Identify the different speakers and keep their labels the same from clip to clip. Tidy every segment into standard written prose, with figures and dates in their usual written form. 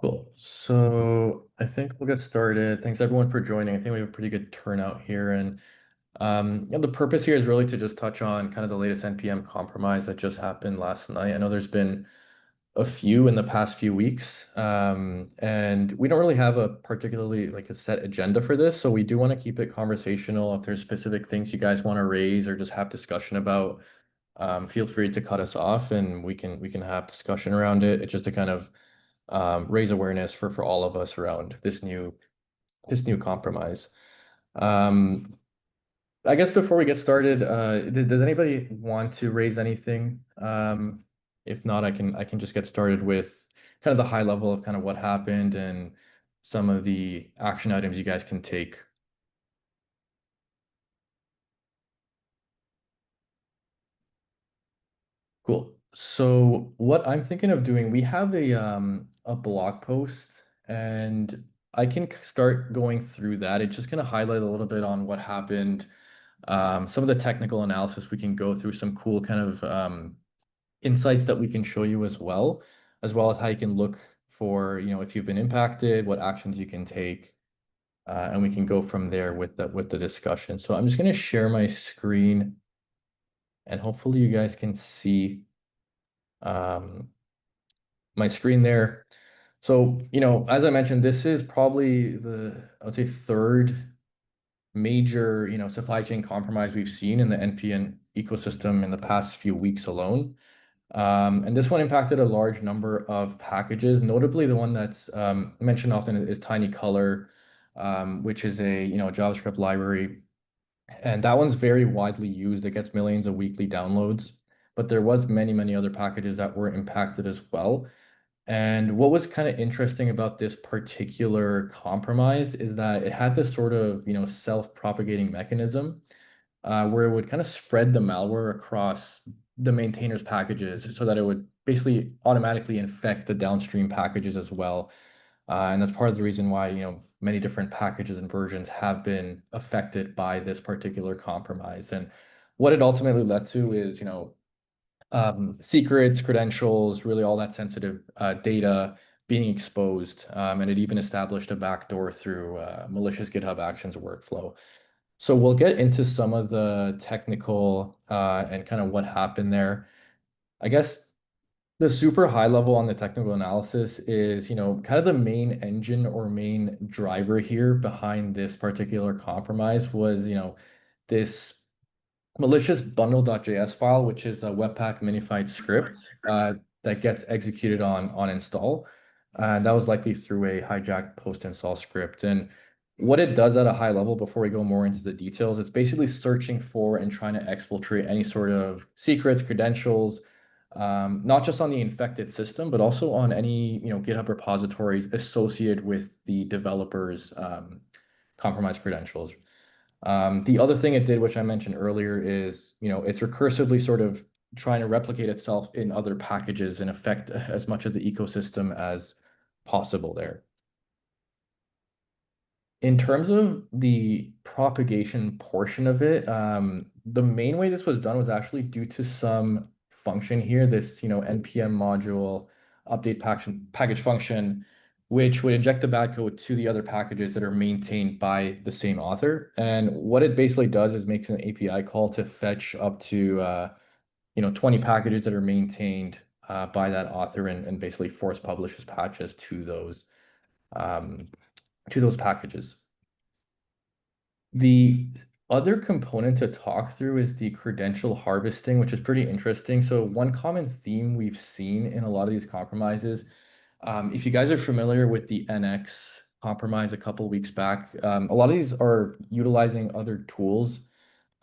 Speaker 1: Cool. So I think we'll get started. Thanks everyone for joining. I think we have a pretty good turnout here. And the purpose here is really to just touch on kind of the latest NPM compromise that just happened last night. I know there's been a few in the past few weeks, and we don't really have a particularly like a set agenda for this. So we do want to keep it conversational. If there's specific things you guys want to raise or just have discussion about, feel free to cut us off and we can have discussion around it. It's just to kind of raise awareness for all of us around this new compromise. Um, I guess before we get started, does anybody want to raise anything? If not, I can just get started with kind of the high level of kind of what happened and some of the action items you guys can take. Cool. So what I'm thinking of doing, we have a blog post and I can start going through that. It's just going to highlight a little bit on what happened, some of the technical analysis we can go through, some cool kind of insights that we can show you as well as how you can look for, if you've been impacted, what actions you can take, and we can go from there with the discussion. So I'm just going to share my screen and hopefully you guys can see um, my screen there. So, as I mentioned, this is probably I would say, third major, supply chain compromise we've seen in the NPN ecosystem in the past few weeks alone. And this one impacted a large number of packages, notably the one that's mentioned often is Tiny Color, which is a, JavaScript library. And that one's very widely used. It gets millions of weekly downloads, but there was many, many other packages that were impacted as well. And what was kind of interesting about this particular compromise is that it had this sort of, self-propagating mechanism where it would kind of spread the malware across the maintainer's packages so that it would basically automatically infect the downstream packages as well. And that's part of the reason why, many different packages and versions have been affected by this particular compromise. And what it ultimately led to is, secrets, credentials, really all that sensitive data being exposed. And it even established a backdoor through malicious GitHub Actions workflow. So we'll get into some of the technical and kind of what happened there. I guess the super high level on the technical analysis is, kind of the main engine or main driver here behind this particular compromise was, this malicious bundle.js file, which is a Webpack minified script that gets executed on install. And that was likely through a hijacked post install script. And what it does at a high level, before we go more into the details, it's basically searching for and trying to exfiltrate any sort of secrets, credentials, not just on the infected system, but also on any, GitHub repositories associated with the developer's compromised credentials. The other thing it did, which I mentioned earlier, is, it's recursively sort of trying to replicate itself in other packages and affect as much of the ecosystem as possible there. In terms of the propagation portion of it, the main way this was done was actually due to some function here, this, npm module update package function, which would inject the bad code to the other packages that are maintained by the same author. And what it basically does is makes an API call to fetch up to 20 packages that are maintained by that author and basically force publishes patches um, to those packages. The other component to talk through is the credential harvesting, which is pretty interesting. So one common theme we've seen in a lot of these compromises, if you guys are familiar with the NX compromise a couple weeks back, a lot of these are utilizing other tools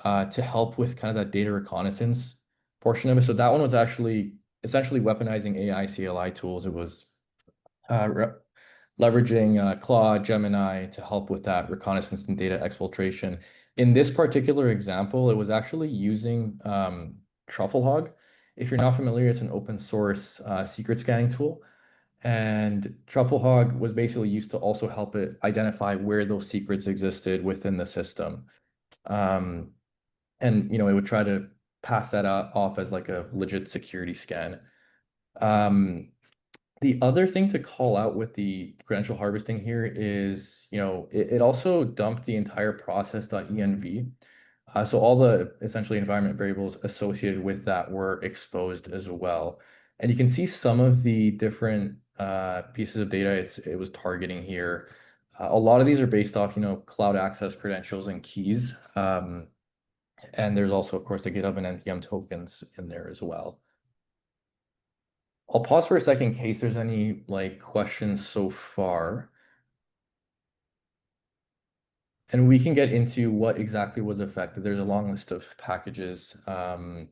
Speaker 1: to help with kind of that data reconnaissance portion of it. So that one was actually essentially weaponizing AI CLI tools. It was leveraging Claude, Gemini to help with that reconnaissance and data exfiltration. In this particular example, it was actually using Trufflehog. If you're not familiar, it's an open source secret scanning tool. And Trufflehog was basically used to also help it identify where those secrets existed within the system. Um, and it would try to pass that off as like a legit security scan. Um, The other thing to call out with the credential harvesting here is, it also dumped the entire process.env. So all the essentially environment variables associated with that were exposed as well. And you can see some of the different pieces of data it was targeting here. A lot of these are based off, cloud access credentials and keys. And there's also, of course, the GitHub and NPM tokens in there as well. I'll pause for a second in case there's any questions so far. And we can get into what exactly was affected. There's a long list of packages and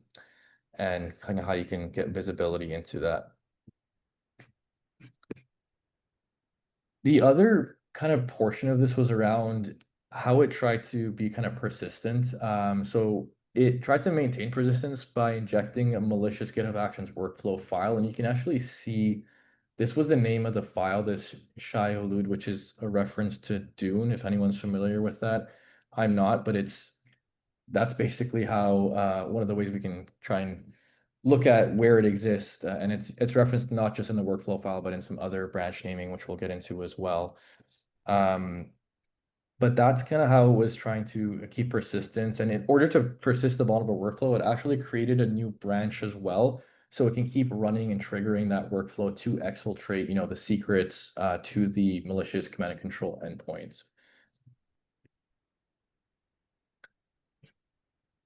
Speaker 1: kind of how you can get visibility into that. The other kind of portion of this was around how it tried to be kind of persistent. So it tried to maintain persistence by injecting a malicious GitHub Actions workflow file. And you can actually see this was the name of the file, this Shai-Hulud, which is a reference to Dune, if anyone's familiar with that. I'm not, but that's basically how one of the ways we can try and look at where it exists. And it's referenced not just in the workflow file, but in some other branch naming, which we'll get into as well. But that's kind of how it was trying to keep persistence. And in order to persist the vulnerable workflow, it actually created a new branch as well. So it can keep running and triggering that workflow to exfiltrate, the secrets to the malicious command and control endpoints.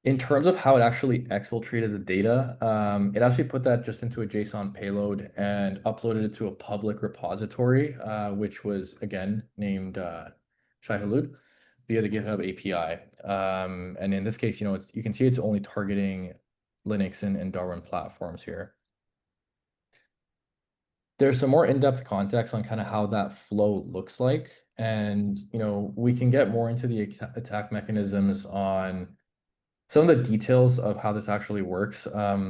Speaker 1: In terms of how it actually exfiltrated the data, it actually put that just into a JSON payload and uploaded it to a public repository, which was again named Shai-Hulud via the GitHub API. And in this case, you can see it's only targeting Linux and Darwin platforms here. There's some more in-depth context on kind of how that flow looks like. And, we can get more into the attack mechanisms on some of the details of how this actually works. I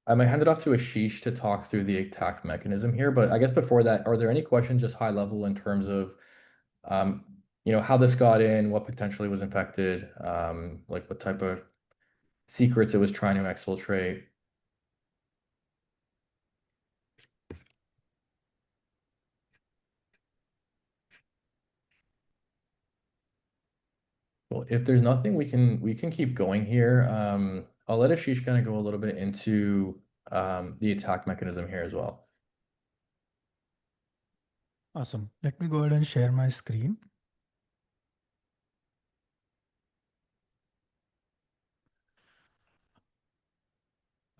Speaker 1: might hand it off to Ashish to talk through the attack mechanism here, but I guess before that, are there any questions just high level in terms of, how this got in, what potentially was infected, like what type of secrets it was trying to exfiltrate? Well, if there's nothing, we can keep going here. I'll let Ashish kind of go a little bit into the attack mechanism here as well.
Speaker 2: Awesome. Let me go ahead and share my screen.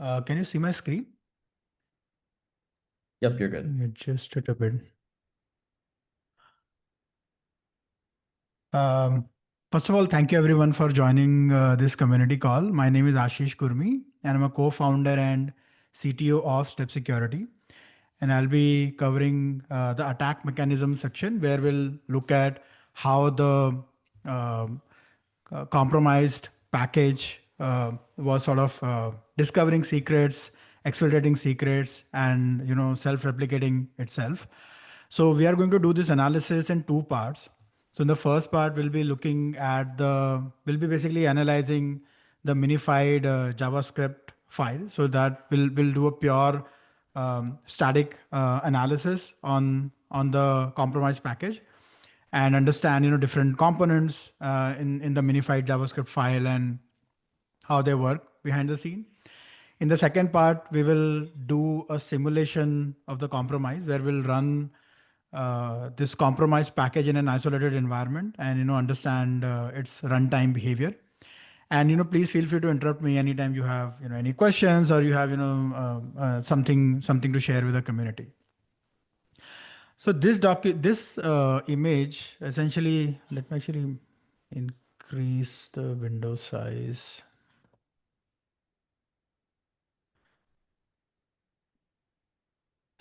Speaker 2: Can you see my screen?
Speaker 1: Yep, you're good.
Speaker 2: Let me adjust it a bit. First of all, thank you everyone for joining this community call. My name is Ashish Kurmi, and I'm a co-founder and CTO of StepSecurity. And I'll be covering the attack mechanism section, where we'll look at how the compromised package was sort of discovering secrets, exfiltrating secrets, and self-replicating itself. So we are going to do this analysis in two parts. So in the first part, we'll be basically analyzing the minified JavaScript file. So that we'll do a pure static analysis on the compromised package, and understand different components in the minified JavaScript file and how they work behind the scene. In the second part, we will do a simulation of the compromise, where we'll run this compromised package in an isolated environment and understand its runtime behavior. And please feel free to interrupt me anytime you have any questions, or you have something to share with the community. So this image essentially, let me actually increase the window size.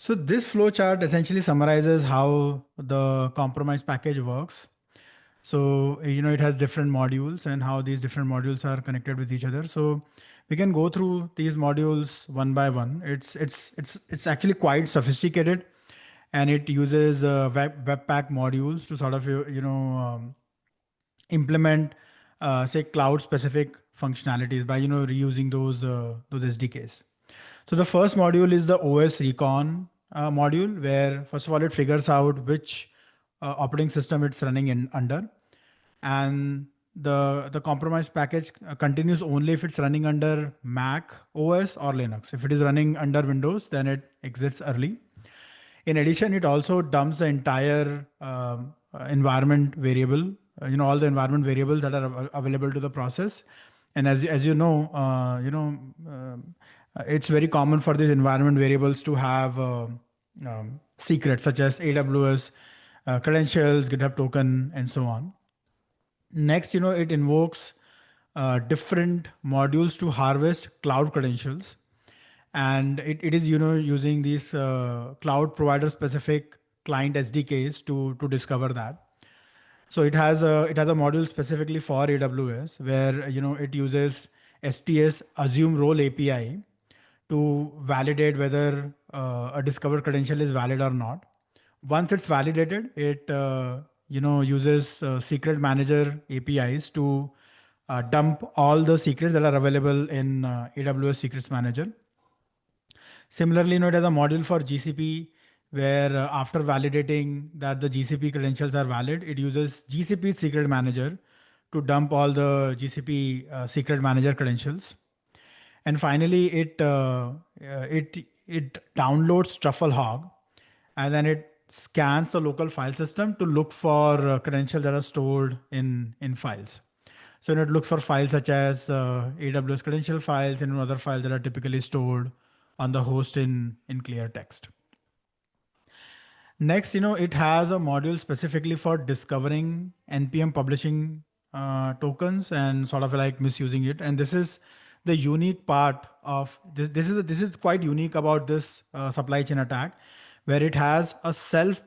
Speaker 2: So this flowchart essentially summarizes how the compromise package works. So it has different modules, and how these different modules are connected with each other. So we can go through these modules one by one. It's actually quite sophisticated, and it uses Webpack modules to sort of implement say cloud specific functionalities by reusing those SDKs. So the first module is the OS recon module, where first of all it figures out which operating system it's running in under, and the compromise package continues only if it's running under Mac OS or Linux. If it is running under Windows, then it exits early. In addition, it also dumps the entire environment variable, all the environment variables that are available to the process. And as it's very common for these environment variables to have secrets such as AWS credentials, GitHub token, and so on. Next, it invokes different modules to harvest cloud credentials, and it is using these cloud provider specific client SDKs to discover that. So it has a module specifically for AWS where it uses STS assume role API to validate whether a discovered credential is valid or not. Once it's validated, it uses secret manager APIs to dump all the secrets that are available in AWS Secrets Manager. Similarly, it has a module for GCP where after validating that the GCP credentials are valid, it uses GCP Secret Manager to dump all the GCP Secret Manager credentials. And finally, it downloads Trufflehog, and then it scans the local file system to look for credentials that are stored in files. So it looks for files such as AWS credential files and other files that are typically stored on the host in clear text. Next, it has a module specifically for discovering NPM publishing tokens and sort of like misusing it. And this is the unique part of this. This is quite unique about this supply chain attack, where it has a self,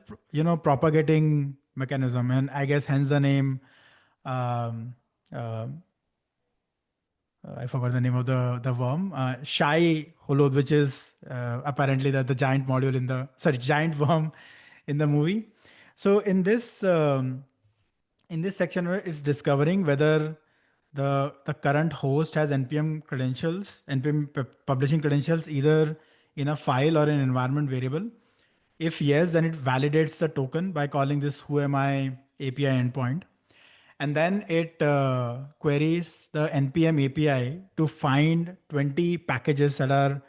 Speaker 2: propagating mechanism, and I guess hence the name. Um, uh, I forgot the name of the worm, Shai-Hulud, which is apparently the giant module giant worm in the movie. So in this section where it's discovering whether the current host has npm credentials, publishing credentials, either in a file or an environment variable. If yes, then it validates the token by calling this whoami API endpoint. And then it queries the npm API to find 20 packages that are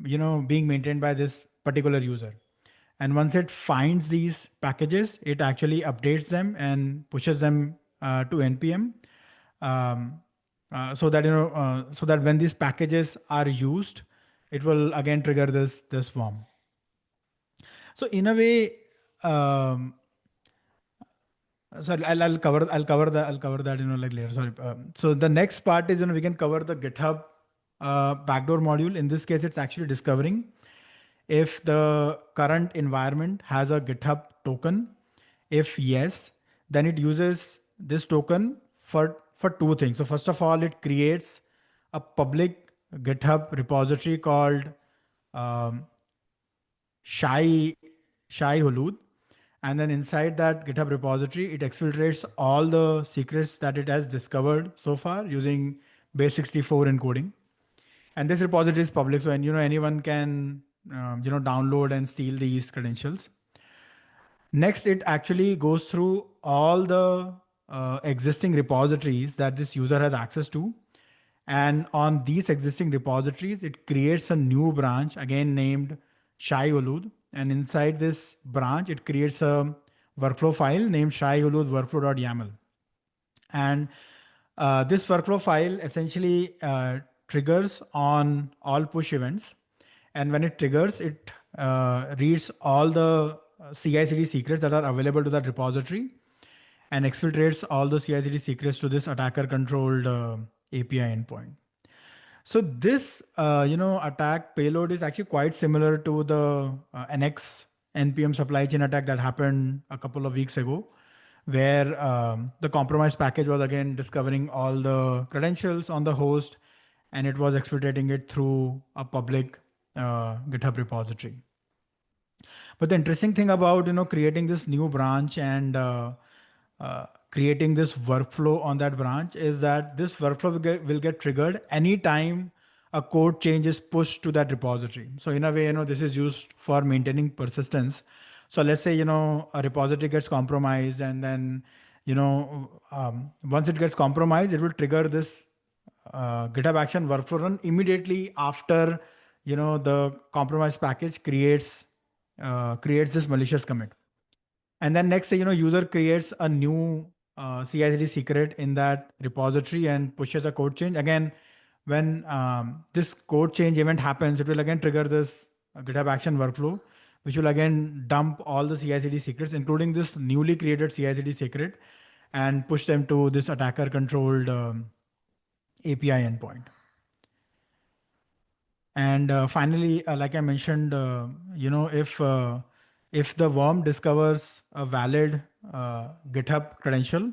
Speaker 2: being maintained by this particular user. And once it finds these packages, it actually updates them and pushes them to npm, um, so that when these packages are used, it will again trigger this worm. So in a way, um, sorry, I'll cover that like later. Sorry. So the next part is we can cover the GitHub backdoor module. In this case, it's actually discovering if the current environment has a GitHub token. If yes, then it uses this token for two things. So first of all, it creates a public GitHub repository called um, Shai-Hulud. And then inside that GitHub repository, it exfiltrates all the secrets that it has discovered so far using base64 encoding. And this repository is public, so anyone can download and steal these credentials. Next, it actually goes through all the existing repositories that this user has access to. And on these existing repositories, it creates a new branch, again named Shai-Hulud. And inside this branch, it creates a workflow file named Shai-Hulud workflow.yaml. And this workflow file essentially triggers on all push events. And when it triggers, it reads all the CI/CD secrets that are available to that repository and exfiltrates all the CI/CD secrets to this attacker-controlled API endpoint. So this, attack payload is actually quite similar to the NX npm supply chain attack that happened a couple of weeks ago, where the compromised package was again discovering all the credentials on the host, and it was exfiltrating it through a public GitHub repository. But the interesting thing about creating this new branch and creating this workflow on that branch is that this workflow will get triggered anytime a code change is pushed to that repository. So in a way, this is used for maintaining persistence. So let's say, a repository gets compromised, and then, once it gets compromised, it will trigger this GitHub action workflow run immediately after, the compromised package creates this malicious commit. And then next, user creates a new CI/CD secret in that repository and pushes a code change. Again, when this code change event happens, it will again trigger this GitHub action workflow, which will again dump all the CI/CD secrets, including this newly created CI/CD secret, and push them to this attacker controlled API endpoint. And finally, like I mentioned, if the worm discovers a valid GitHub credential,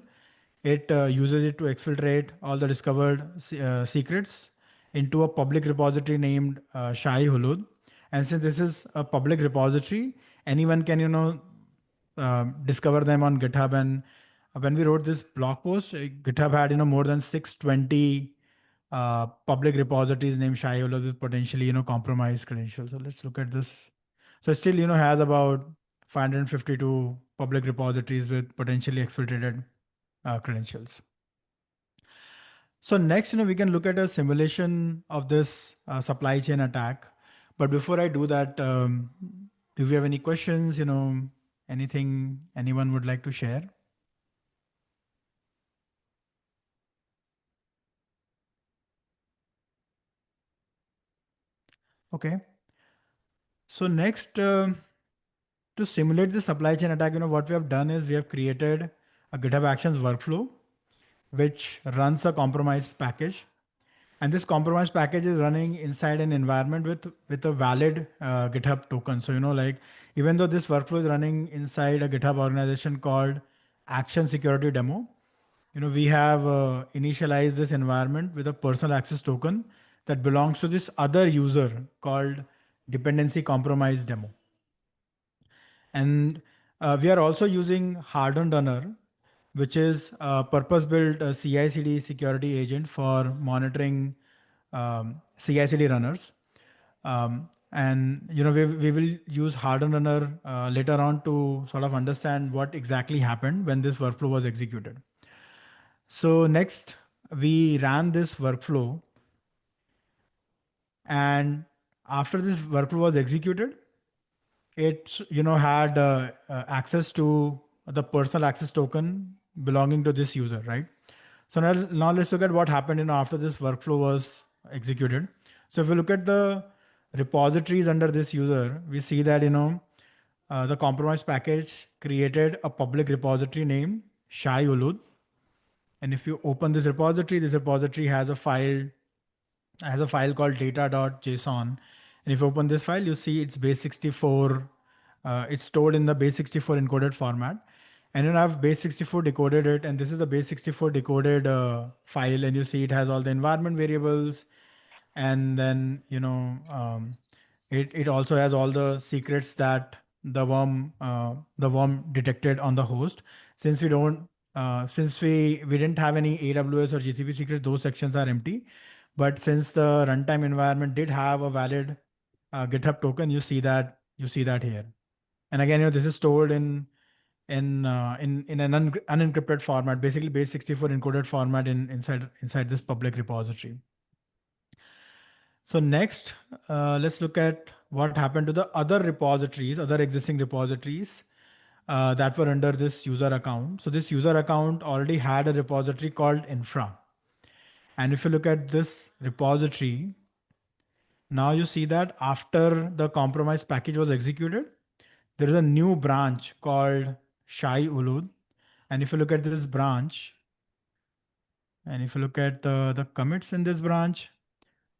Speaker 2: it uses it to exfiltrate all the discovered secrets into a public repository named Shai-Hulud. And since this is a public repository, anyone can discover them on GitHub. And when we wrote this blog post, GitHub had more than 620 public repositories named Shai-Hulud with potentially compromised credentials. So let's look at this. So it still has about 552 public repositories with potentially exfiltrated credentials. So next, we can look at a simulation of this supply chain attack. But before I do that, do we have any questions? Anything anyone would like to share? Okay. So next, to simulate the supply chain attack, what we have done is we have created a GitHub Actions workflow, which runs a compromised package. And this compromised package is running inside an environment with a valid GitHub token. So, like even though this workflow is running inside a GitHub organization called Action Security Demo, we have initialized this environment with a personal access token that belongs to this other user called Dependency Compromise Demo. And we are also using Hardened Runner, which is a purpose-built CI/CD security agent for monitoring CI/CD runners. And we will use Hardened Runner later on to sort of understand what exactly happened when this workflow was executed. So next, we ran this workflow, and after this workflow was executed, it had access to the personal access token belonging to this user, right? So now let's look at what happened after this workflow was executed. So if we look at the repositories under this user, we see that the compromised package created a public repository named Shai-Hulud. And if you open this repository has a file called data.json. And if you open this file, you see it's base64. It's stored in the base64 encoded format. And then I've base64 decoded it. And this is the base64 decoded file. And you see it has all the environment variables. And then, it also has all the secrets that the worm detected on the host. Since we didn't have any AWS or GCP secrets, those sections are empty. But since the runtime environment did have a valid GitHub token, you see that here. And again, this is stored in an unencrypted format, basically base64 encoded format inside this public repository. So next, let's look at what happened to the other existing repositories that were under this user account. So this user account already had a repository called infra. And if you look at this repository, now you see that after the compromised package was executed, there is a new branch called Shai-Hulud. And if you look at this branch, and if you look at the commits in this branch,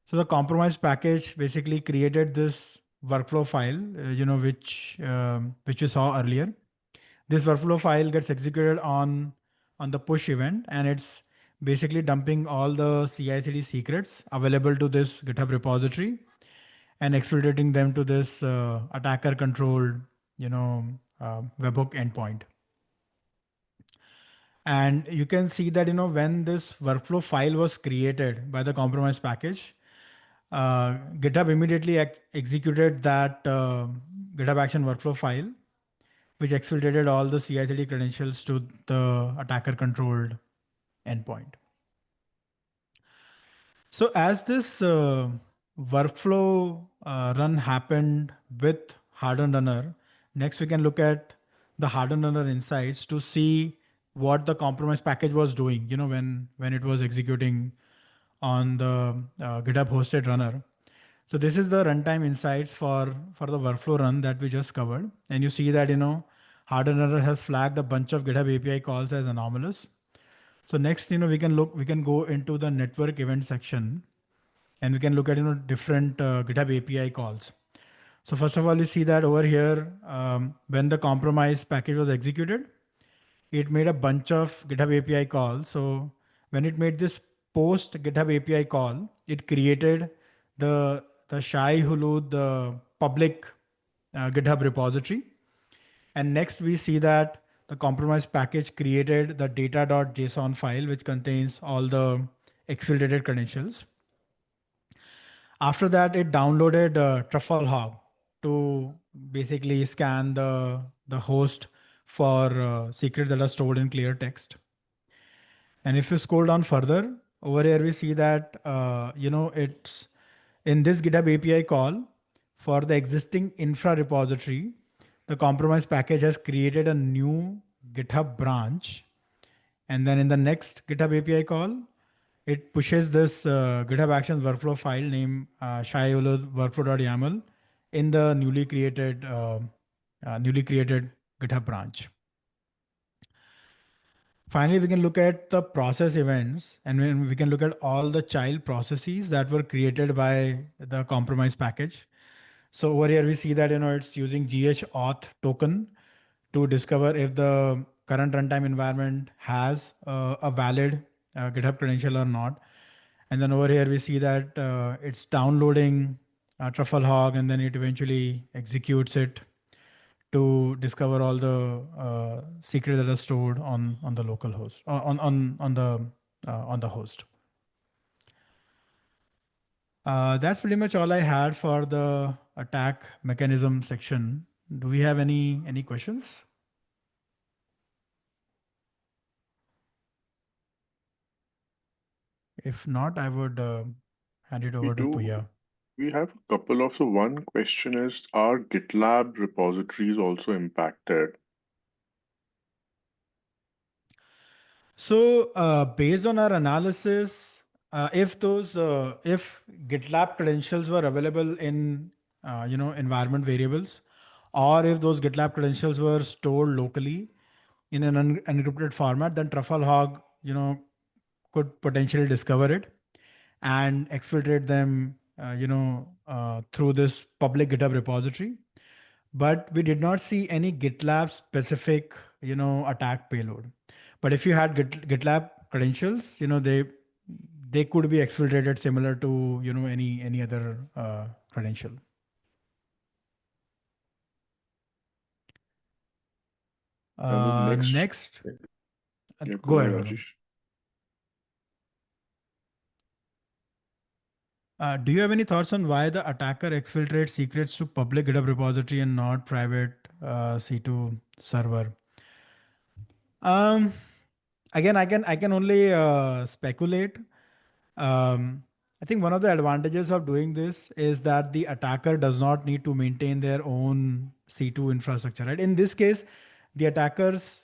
Speaker 2: so the compromised package basically created this workflow file, which you saw earlier. This workflow file gets executed on the push event, and it's basically dumping all the CI/CD secrets available to this GitHub repository and exfiltrating them to this attacker-controlled, webhook endpoint. And you can see that when this workflow file was created by the compromised package, GitHub immediately executed that GitHub action workflow file, which exfiltrated all the CI/CD credentials to the attacker controlled endpoint. So as this workflow run happened with hardened runner, next we can look at the hardened runner insights to see what the compromise package was doing, when it was executing on the GitHub hosted runner. So this is the runtime insights for the workflow run that we just covered. And you see that, hardened runner has flagged a bunch of GitHub API calls as anomalous. So next, we can go into the network event section, and we can look at, different GitHub API calls. So first of all, you see that over here, when the compromise package was executed, it made a bunch of GitHub API calls. So when it made this post GitHub API call, it created the Shai-Hulud, the public GitHub repository. And next we see that the compromise package created the data.json file, which contains all the exfiltrated credentials. After that, it downloaded Trufflehog to basically scan the host for secrets that are stored in clear text. And if you scroll down further, over here we see that it's in this GitHub API call for the existing infra repository. The compromise package has created a new GitHub branch, and then in the next GitHub API call, it pushes this GitHub Actions workflow file named Shai-Hulud workflow.yaml in the newly created GitHub branch. Finally, we can look at the process events, and then we can look at all the child processes that were created by the compromise package. So over here, we see that it's using GHAuth token to discover if the current runtime environment has a valid GitHub credential or not. And then over here, we see that it's downloading Trufflehog, and then it eventually executes it to discover all the secrets that are stored on the local host, on the host. That's pretty much all I had for the attack mechanism section. Do we have any questions? If not, I would hand it
Speaker 3: We
Speaker 2: over to
Speaker 3: do.
Speaker 2: Puya.
Speaker 3: We have a couple of. So one question is, are GitLab repositories also impacted?
Speaker 2: So based on our analysis, if GitLab credentials were available in environment variables, or if those GitLab credentials were stored locally in an encrypted format, then Trufflehog could potentially discover it and exfiltrate them through this public GitHub repository. But we did not see any GitLab specific attack payload. But if you had GitLab credentials, they could be exfiltrated similar to any other credential.
Speaker 3: And the next,
Speaker 2: Next,
Speaker 3: yeah,
Speaker 2: go
Speaker 3: go
Speaker 2: ahead,
Speaker 3: ahead,
Speaker 2: Gaurav.
Speaker 3: Ashish.
Speaker 2: Do you have any thoughts on why the attacker exfiltrates secrets to public GitHub repository and not private C2 server? Um, Again, I can only speculate. I think one of the advantages of doing this is that the attacker does not need to maintain their own C2 infrastructure, right? In this case, the attackers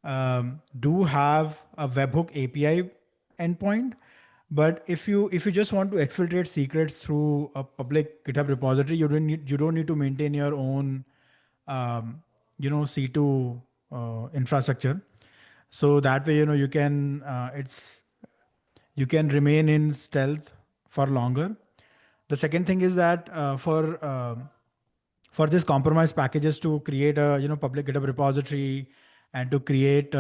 Speaker 2: do have a webhook API endpoint, but if you just want to exfiltrate secrets through a public GitHub repository, you don't need to maintain your own C2 infrastructure. So that way, you can remain in stealth for longer. The second thing is that for this compromise packages to create a public GitHub repository and to create these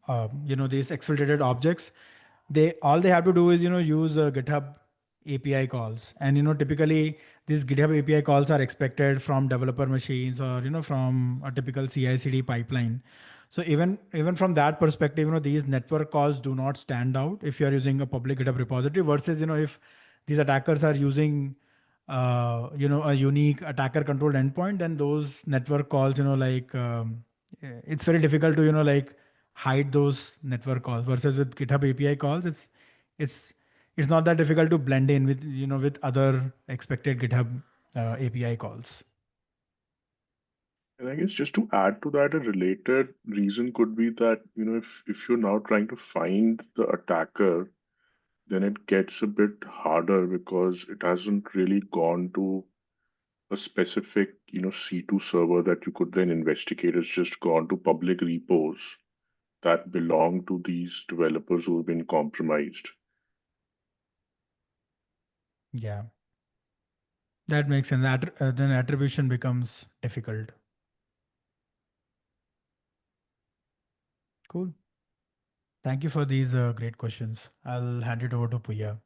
Speaker 2: exfiltrated objects, they have to do is use GitHub API calls, and typically these GitHub API calls are expected from developer machines or from a typical CI/CD pipeline. So even from that perspective, these network calls do not stand out if you are using a public GitHub repository versus if these attackers are using a unique attacker controlled endpoint, then those network calls, it's very difficult to like hide those network calls. Versus with GitHub API calls, it's it's not that difficult to blend in with with other expected GitHub API calls.
Speaker 3: And I guess just to add to that, a related reason could be that, if you're now trying to find the attacker, then it gets a bit harder because it hasn't really gone to a specific, C2 server that you could then investigate. It's just gone to public repos that belong to these developers who have been compromised.
Speaker 2: Yeah, that makes sense. Then attribution becomes difficult. Cool. Thank you for these great questions. I'll hand it over to Puya.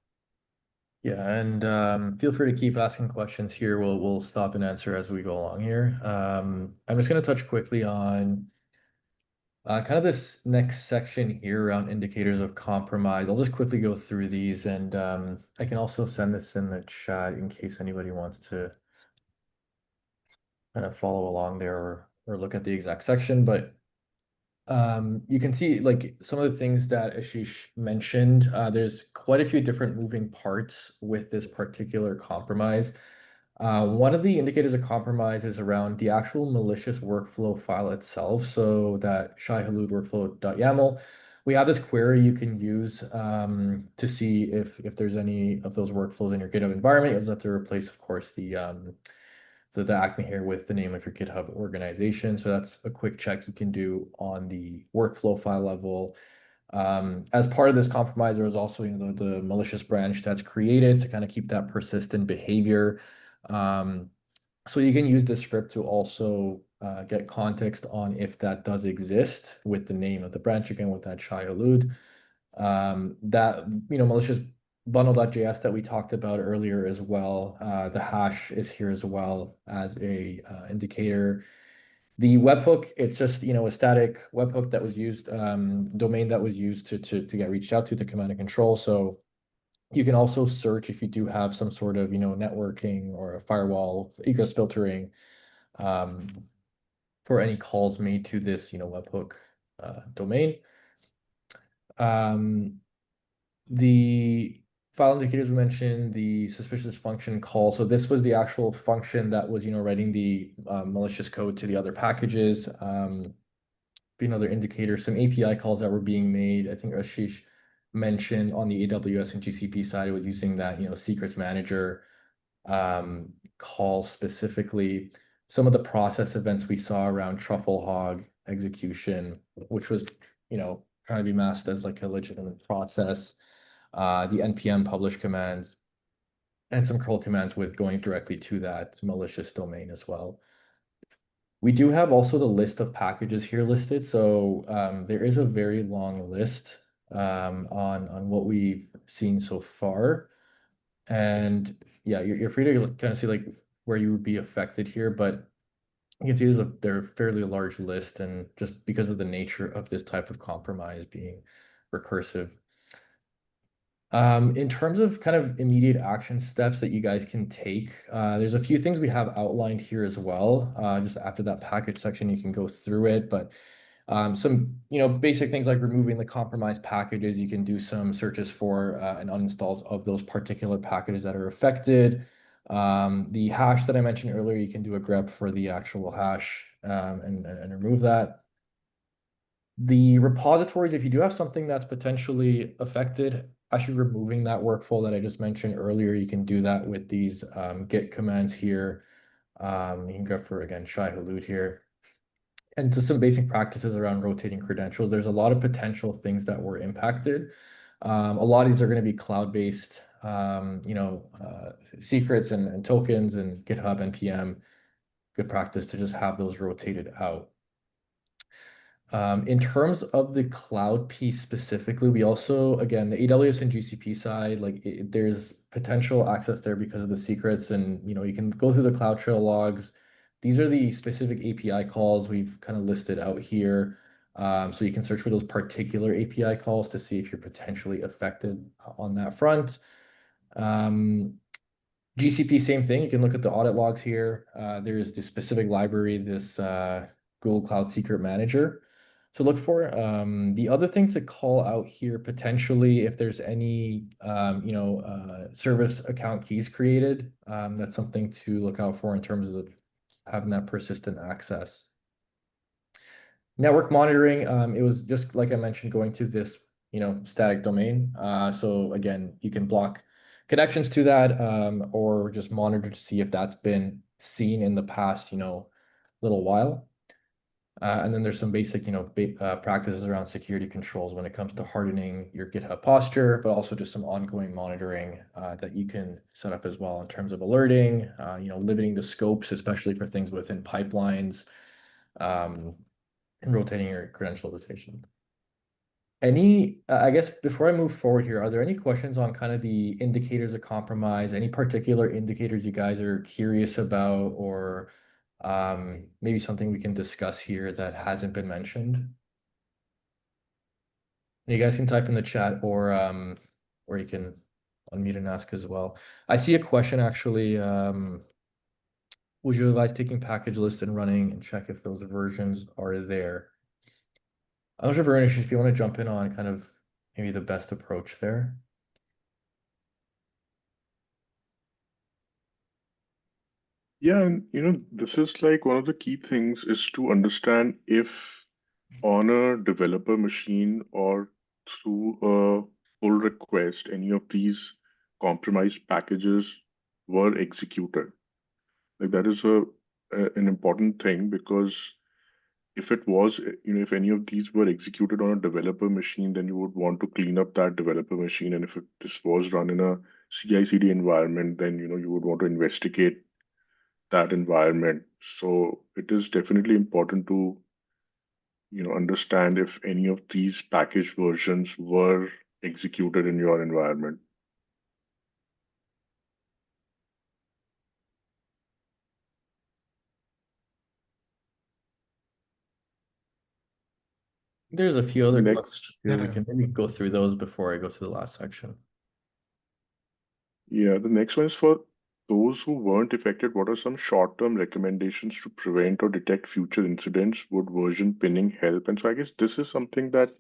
Speaker 1: Yeah, and feel free to keep asking questions here. We'll stop and answer as we go along here. I'm just going to touch quickly on kind of this next section here around indicators of compromise. I'll just quickly go through these, and I can also send this in the chat in case anybody wants to kind of follow along there or look at the exact section. But you can see like some of the things that Ashish mentioned. There's quite a few different moving parts with this particular compromise. One of the indicators of compromise is around the actual malicious workflow file itself. So that Shai-Hulud workflow.yaml, we have this query you can use to see if there's any of those workflows in your GitHub environment. You just have to replace, of course, the Acme here with the name of your GitHub organization. So that's a quick check you can do on the workflow file level. As part of this compromise, there is also the malicious branch that's created to kind of keep that persistent behavior. So you can use this script to also get context on if that does exist with the name of the branch again with that Shai-Hulud. That malicious bundle.js that we talked about earlier as well. The hash is here as well as a indicator. The webhook, it's just a static webhook that was used, domain that was used to get reached out to command and control. So you can also search if you do have some sort of networking or a firewall egress filtering for any calls made to this webhook domain. The file indicators we mentioned, the suspicious function call. So this was the actual function that was, writing the malicious code to the other packages. Be another indicator, some API calls that were being made. I think Ashish mentioned on the AWS and GCP side, it was using that, secrets manager call specifically. Some of the process events we saw around truffle hog execution, which was, trying to be masked as like a legitimate process. The npm publish commands, and some curl commands with going directly to that malicious domain as well. We do have also the list of packages here listed. So there is a very long list on what we've seen so far. And yeah, you're free to kind of see like where you would be affected here, but you can see they're a fairly large list, and just because of the nature of this type of compromise being recursive. In terms of kind of immediate action steps that you guys can take, there's a few things we have outlined here as well. Just after that package section, you can go through it, but some basic things like removing the compromised packages. You can do some searches for and uninstalls of those particular packages that are affected. The hash that I mentioned earlier, you can do a grep for the actual hash and remove that. The repositories, if you do have something that's potentially affected, actually removing that workflow that I just mentioned earlier, you can do that with these git commands here. You can go for, again, Shai-Hulud here. And to some basic practices around rotating credentials, there's a lot of potential things that were impacted. A lot of these are going to be cloud-based, secrets and tokens and GitHub NPM. Good practice to just have those rotated out. In terms of the cloud piece specifically, we also, again, the AWS and GCP side, like there's potential access there because of the secrets, and you can go through the CloudTrail logs. These are the specific API calls we've kind of listed out here. So you can search for those particular API calls to see if you're potentially affected on that front. GCP, same thing. You can look at the audit logs here. There's this specific library, this Google Cloud Secret Manager to look for. The other thing to call out here, potentially, if there's any, service account keys created, that's something to look out for in terms of having that persistent access. Network monitoring, it was just like I mentioned, going to this, static domain. So again, you can block connections to that, or just monitor to see if that's been seen in the past, little while. And then there's some basic, practices around security controls when it comes to hardening your GitHub posture, but also just some ongoing monitoring that you can set up as well in terms of alerting, limiting the scopes, especially for things within pipelines, and rotating your credential rotation. I guess before I move forward here, are there any questions on kind of the indicators of compromise? Any particular indicators you guys are curious about, or maybe something we can discuss here that hasn't been mentioned? You guys can type in the chat, or you can unmute and ask as well. I see a question actually. Would you advise taking package list and running and check if those versions are there? I'm not sure, Vernish, if you want to jump in on kind of maybe the best approach there.
Speaker 3: Yeah, and this is like one of the key things is to understand if on a developer machine or through a pull request, any of these compromised packages were executed. Like that is an important thing because if it was, if any of these were executed on a developer machine, then you would want to clean up that developer machine. And if this was run in a CI/CD environment, then you would want to investigate that environment. So it is definitely important to understand if any of these package versions were executed in your environment.
Speaker 1: There's a few other questions
Speaker 3: Next,
Speaker 1: here. We can maybe go through those before I go to the last section.
Speaker 3: yeah, the next one is for those who weren't affected. What are some short-term recommendations to prevent or detect future incidents? Would version pinning help? And so I guess this is something that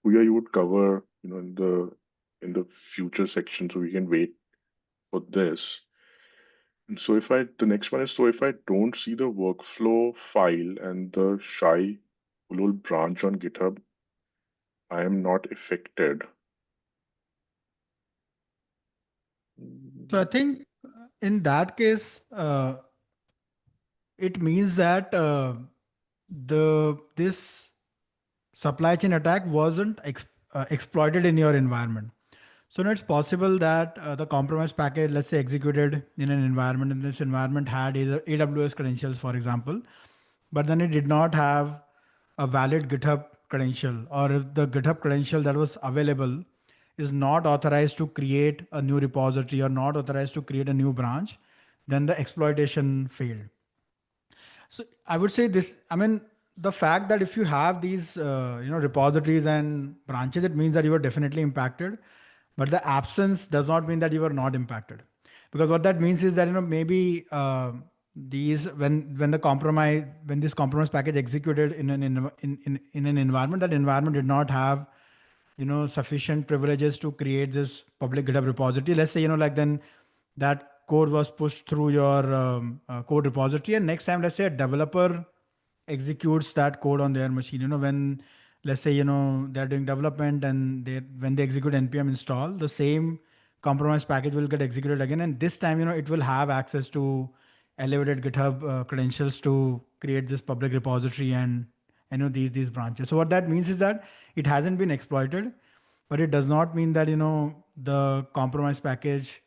Speaker 3: you would cover, in the future section, so we can wait for this. And so the next one is, so if I don't see the workflow file and the Shai-Hulud branch on GitHub, I am not affected.
Speaker 2: So I think in that case, it means that this supply chain attack wasn't exploited in your environment. So now it's possible that the compromise package, let's say, executed in an environment, and this environment had either AWS credentials, for example, but then it did not have a valid GitHub credential, or if the GitHub credential that was available is not authorized to create a new repository or not authorized to create a new branch, then the exploitation failed. So I would say this. I mean, the fact that if you have these, repositories and branches, it means that you are definitely impacted. But the absence does not mean that you are not impacted, because what that means is that maybe these when this compromise package executed in an environment, that environment did not have sufficient privileges to create this public GitHub repository. Let's say like then that code was pushed through your code repository, and next time, let's say a developer executes that code on their machine, when let's say they're doing development, and when they execute npm install, the same compromise package will get executed again, and this time it will have access to elevated GitHub credentials to create this public repository and these branches. So what that means is that it hasn't been exploited, but it does not mean that the compromise package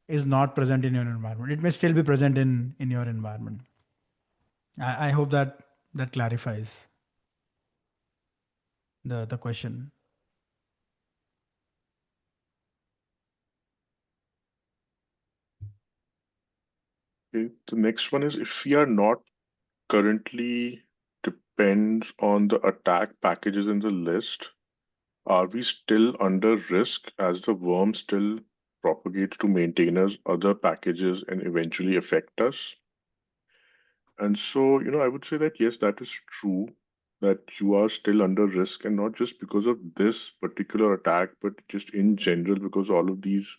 Speaker 2: is not present in your environment. It may still be present in your environment. I hope that clarifies the question.
Speaker 3: Okay. The next one is, if we are not currently depends on the attack packages in the list, are we still under risk as the worm still propagates to maintainers, other packages, and eventually affect us. And so, I would say that yes, that is true, that you are still under risk, and not just because of this particular attack, but just in general, because all of these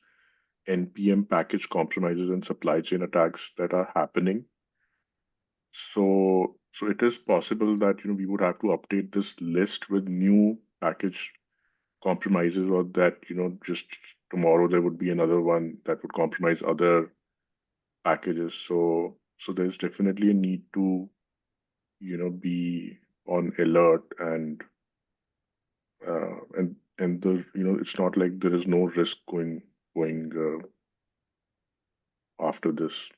Speaker 3: NPM package compromises and supply chain attacks that are happening. So it is possible that we would have to update this list with new package compromises, or that just tomorrow there would be another one that would compromise other packages. So there's definitely a need to be on alert, and the it's not like there is no risk going after this.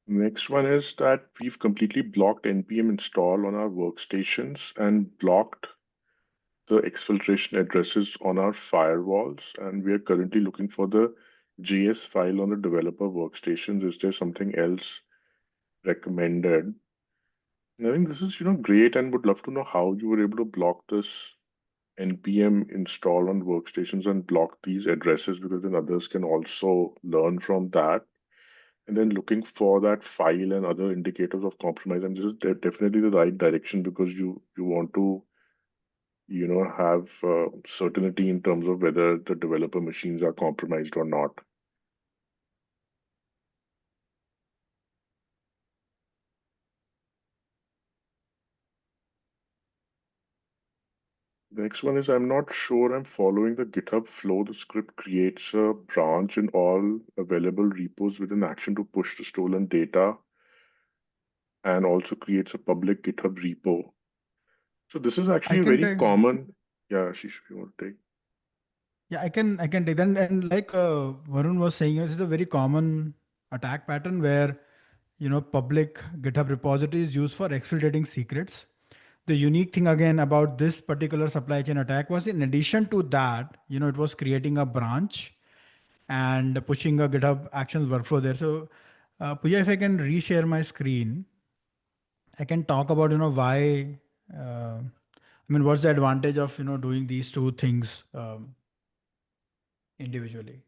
Speaker 3: Next one is that we've completely blocked npm install on our workstations and blocked the exfiltration addresses on our firewalls, and we are currently looking for the JS file on the developer workstations. Is there something else recommended? I think this is great, and would love to know how you were able to block this npm install on workstations and block these addresses, because then others can also learn from that. And then looking for that file and other indicators of compromise, and this is definitely the right direction, because you want to have certainty in terms of whether the developer machines are compromised or not. The next one is, I'm not sure I'm following the GitHub flow. The script creates a branch in all available repos with an action to push the stolen data, and also creates a public GitHub repo. So this is
Speaker 2: I
Speaker 3: actually a
Speaker 2: can
Speaker 3: very
Speaker 2: take.
Speaker 3: common. Yeah, Ashish, if you want to take.
Speaker 2: Yeah, I can take that. And like Varun was saying, this is a very common attack pattern where public GitHub repository is used for exfiltrating secrets. The unique thing again about this particular supply chain attack was, in addition to that, it was creating a branch and pushing a GitHub Actions workflow there. So, Puja, if I can reshare my screen, I can talk about why. What's the advantage of doing these two things individually?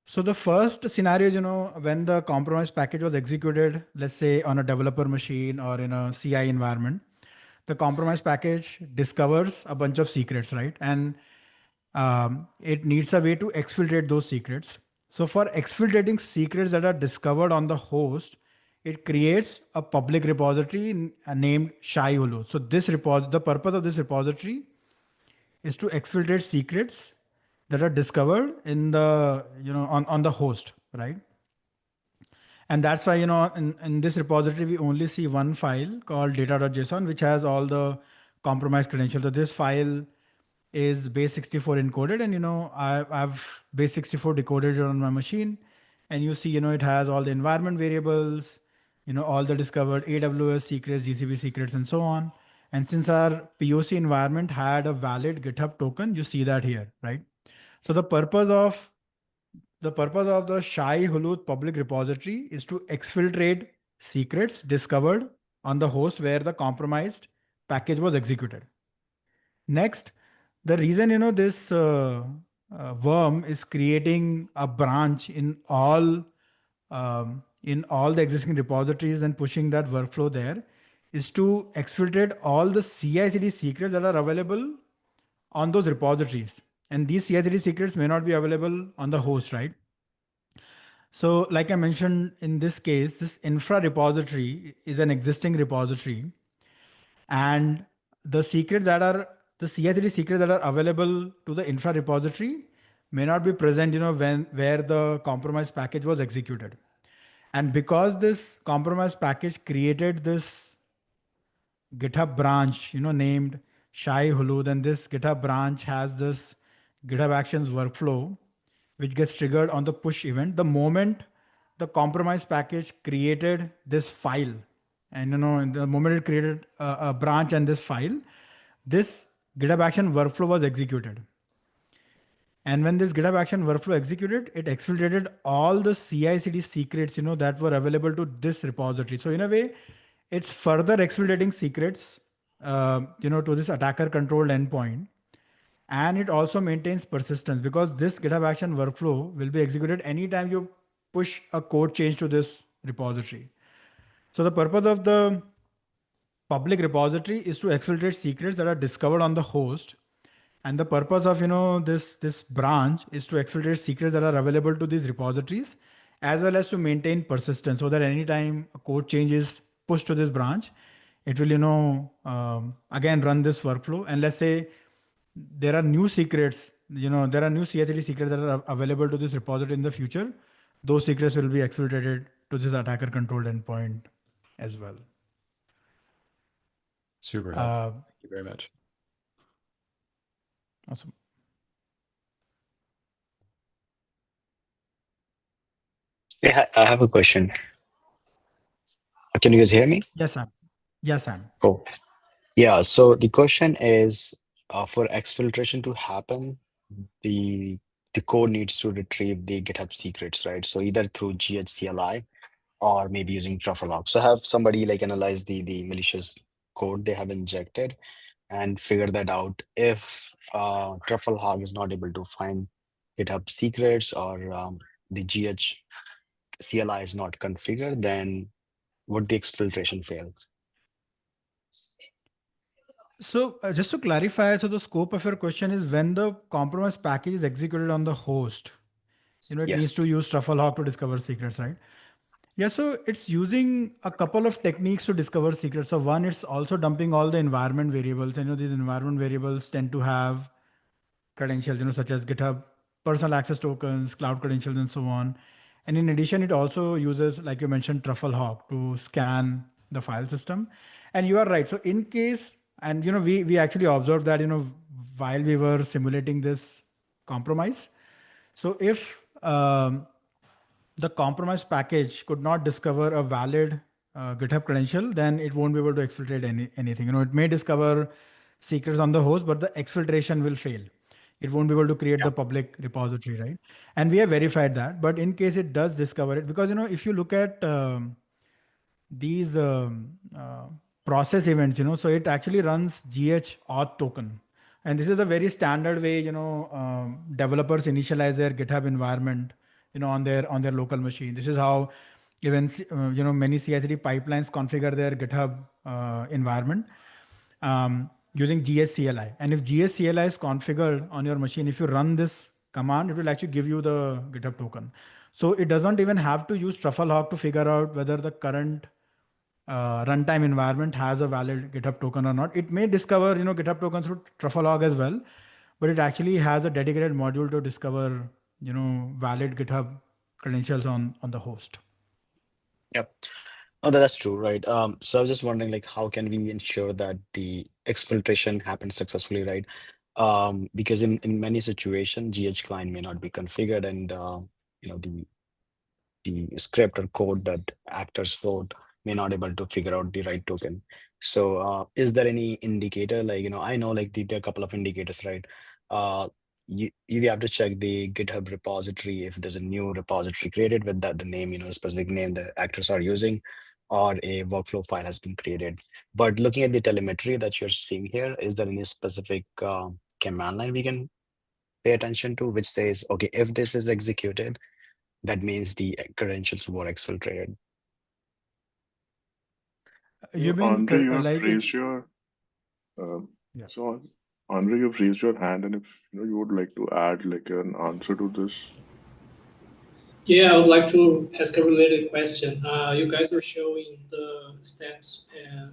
Speaker 2: So the first scenario is, when the compromise package was executed, let's say on a developer machine or in a CI environment, the compromise package discovers a bunch of secrets, right? And it needs a way to exfiltrate those secrets. So for exfiltrating secrets that are discovered on the host, it creates a public repository named Shai-Hulud. So the purpose of this repository is to exfiltrate secrets that are discovered in the on the host, right? And that's why in this repository we only see one file called data.json, which has all the compromised credentials. So this file is base 64 encoded, and I've base 64 decoded it on my machine, and you see it has all the environment variables, all the discovered AWS secrets, GCP secrets, and so on. And since our POC environment had a valid GitHub token, you see that here, right? So the purpose of the Shai-Hulud public repository is to exfiltrate secrets discovered on the host where the compromised package was executed. Next, the reason this worm is creating a branch in all the existing repositories and pushing that workflow there is to exfiltrate all the CI/CD secrets that are available on those repositories. And these CI/CD secrets may not be available on the host, right? So, like I mentioned, in this case, this infra repository is an existing repository, and the secrets that are the CI/CD secrets that are available to the infra repository may not be present, where the compromise package was executed. And because this compromise package created this GitHub branch, named Shai-Hulud, and this GitHub branch has this GitHub Actions workflow, which gets triggered on the push event. The moment the compromise package created this file, and the moment it created a branch and this file, this GitHub Action workflow was executed. And when this GitHub Action workflow executed, it exfiltrated all the CI/CD secrets, that were available to this repository. So in a way, it's further exfiltrating secrets, to this attacker controlled endpoint. And it also maintains persistence because this GitHub action workflow will be executed anytime you push a code change to this repository. So the purpose of the public repository is to exfiltrate secrets that are discovered on the host, and the purpose of this branch is to exfiltrate secrets that are available to these repositories, as well as to maintain persistence, so that anytime a code change is pushed to this branch, it will again run this workflow. And let's say there are new secrets, there are new ci secrets that are available to this repository in the future, those secrets will be exfiltrated to this attacker controlled endpoint as well.
Speaker 4: Super helpful. Thank you very much.
Speaker 2: Awesome.
Speaker 5: Yeah, I have a question. Can you guys hear me?
Speaker 2: Yes, Sam. Yes, Sam.
Speaker 5: Cool. Yeah, so the question is, for exfiltration to happen, the the code needs to retrieve the GitHub secrets, right? So either through GHCLI or maybe using truffle. So have somebody like analyze the malicious code they have injected and figure that out. If truffle is not able to find GitHub secrets, or the GHCLI is not configured, then would the exfiltration fail?
Speaker 2: So just to clarify, so the scope of your question is when the compromise package is executed on the host, it needs
Speaker 5: Yes.
Speaker 2: to use Trufflehawk to discover secrets, right? Yeah, so it's using a couple of techniques to discover secrets. So one, it's also dumping all the environment variables. These environment variables tend to have credentials, such as GitHub personal access tokens, cloud credentials, and so on. And in addition, it also uses, like you mentioned, Trufflehawk to scan the file system. And you are right. So in case, and we actually observed that, while we were simulating this compromise. So if the compromise package could not discover a valid GitHub credential, then it won't be able to exfiltrate anything. It may discover secrets on the host, but the exfiltration will fail. It won't be able to create the public repository, right? And we have verified that. But in case it does discover it, because if you look at these process events, so it actually runs GH auth token. And this is a very standard way, developers initialize their GitHub environment, on their local machine. This is how even, many CI/CD pipelines configure their GitHub environment using GSCLI. And if GSCLI is configured on your machine, if you run this command, it will actually give you the GitHub token. So it doesn't even have to use Trufflehawk to figure out whether the current runtime environment has a valid GitHub token or not. It may discover, GitHub tokens through Trufflehawk as well, but it actually has a dedicated module to discover, valid GitHub credentials on the host.
Speaker 5: Yep. Oh, that's true, right? So I was just wondering, like, how can we ensure that the exfiltration happens successfully, right? Because in many situations, GH client may not be configured, and the script or code that actors wrote may not able to figure out the right token. So is there any indicator, like, I know like there are a couple of indicators, right? You have to check the GitHub repository if there's a new repository created with that the name, specific name the actors are using, or a workflow file has been created. But looking at the telemetry that you're seeing here, is there any specific command line we can pay attention to, which says, okay, if this is executed, that means the credentials were exfiltrated?
Speaker 2: You mean
Speaker 3: Andre, you have
Speaker 2: like it?
Speaker 3: raised your um,
Speaker 2: Yeah.
Speaker 3: so Andre, you've raised your hand, and if you would like to add like an answer to this.
Speaker 6: Yeah, I would like to ask a related question. You guys were showing the steps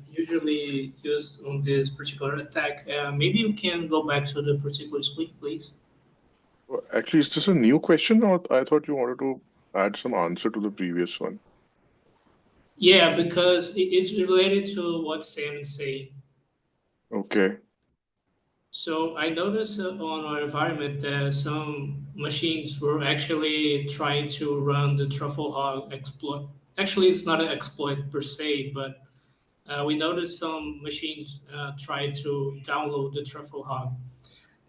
Speaker 6: usually used on this particular attack. Maybe you can go back to the particular screen, please.
Speaker 3: Well, actually, is this a new question, or I thought you wanted to add some answer to the previous one?
Speaker 6: Yeah, because it's related to what Sam is saying.
Speaker 3: Okay.
Speaker 6: So I noticed on our environment that some machines were actually trying to run the Trufflehog exploit. Actually, it's not an exploit per se, but we noticed some machines try to download the Trufflehog.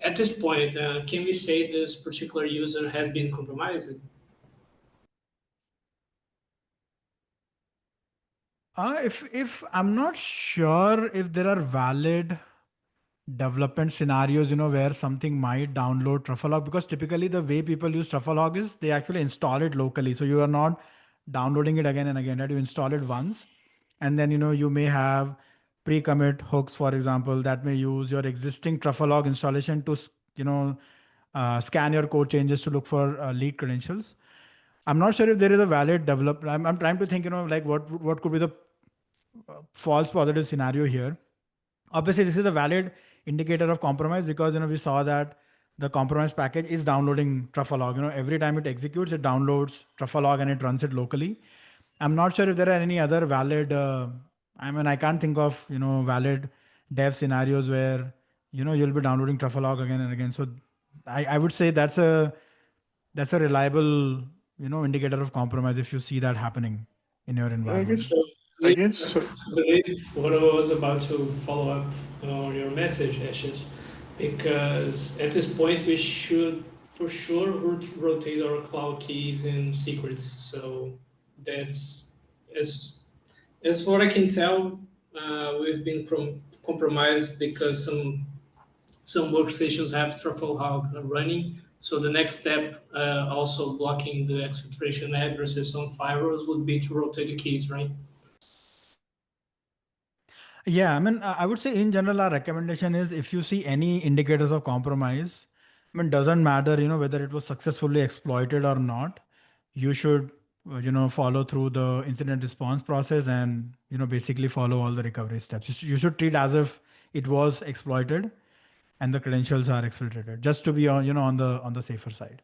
Speaker 6: At this point, can we say this particular user has been compromised?
Speaker 2: If I'm not sure if there are valid development scenarios, where something might download Trufflehog, because typically the way people use Trufflehog is they actually install it locally. So you are not downloading it again and again, right? You install it once, and then, you may have pre-commit hooks, for example, that may use your existing Trufflehog installation to, scan your code changes to look for lead credentials. I'm not sure if there is a valid develop. I'm trying to think, like what could be the false positive scenario here. Obviously, this is a valid indicator of compromise, because we saw that the compromise package is downloading Trufflehog. Every time it executes, it downloads Trufflehog and it runs it locally. I'm not sure if there are any other valid. I mean, I can't think of valid dev scenarios where you'll be downloading Trufflehog again and again. So I would say that's a reliable indicator of compromise if you see that happening in your
Speaker 3: I
Speaker 2: environment.
Speaker 3: guess, I guess,
Speaker 6: What I was about to follow up on your message, Ashish, because at this point we should for sure rotate our cloud keys and secrets. So that's as as far I can tell, we've been compromised because some workstations have Truffle running. So the next step, also blocking the exfiltration addresses on firewalls, would be to rotate the keys, right?
Speaker 2: Yeah, I mean, I would say in general, our recommendation is if you see any indicators of compromise, I mean, doesn't matter, whether it was successfully exploited or not, you should, follow through the incident response process and, basically follow all the recovery steps. You should treat as if it was exploited and the credentials are exfiltrated, just to be on, on the safer side.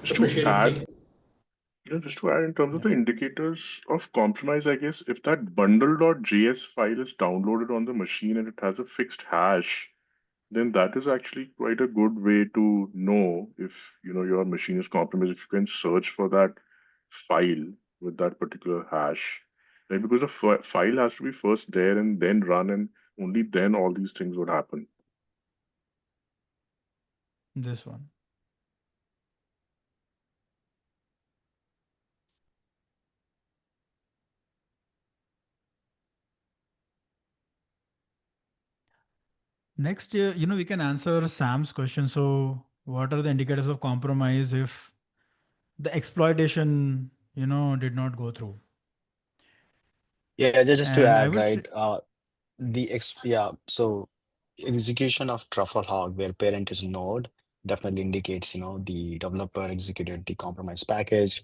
Speaker 3: just to
Speaker 6: Appreciate it.
Speaker 3: add,
Speaker 6: Thank you.
Speaker 3: just to add in terms of
Speaker 2: Yeah.
Speaker 3: the indicators of compromise, I guess if that bundle.js file is downloaded on the machine and it has a fixed hash, then that is actually quite a good way to know if your machine is compromised. If you can search for that file with that particular hash, right? Because the file has to be first there and then run, and only then all these things would happen.
Speaker 2: This one. Next, we can answer Sam's question. So, what are the indicators of compromise if the exploitation, did not go through?
Speaker 5: Yeah, just to
Speaker 2: And I
Speaker 5: add,
Speaker 2: would say,
Speaker 5: right? Yeah, so execution of truffle hog where parent is node definitely indicates, the developer executed the compromise package.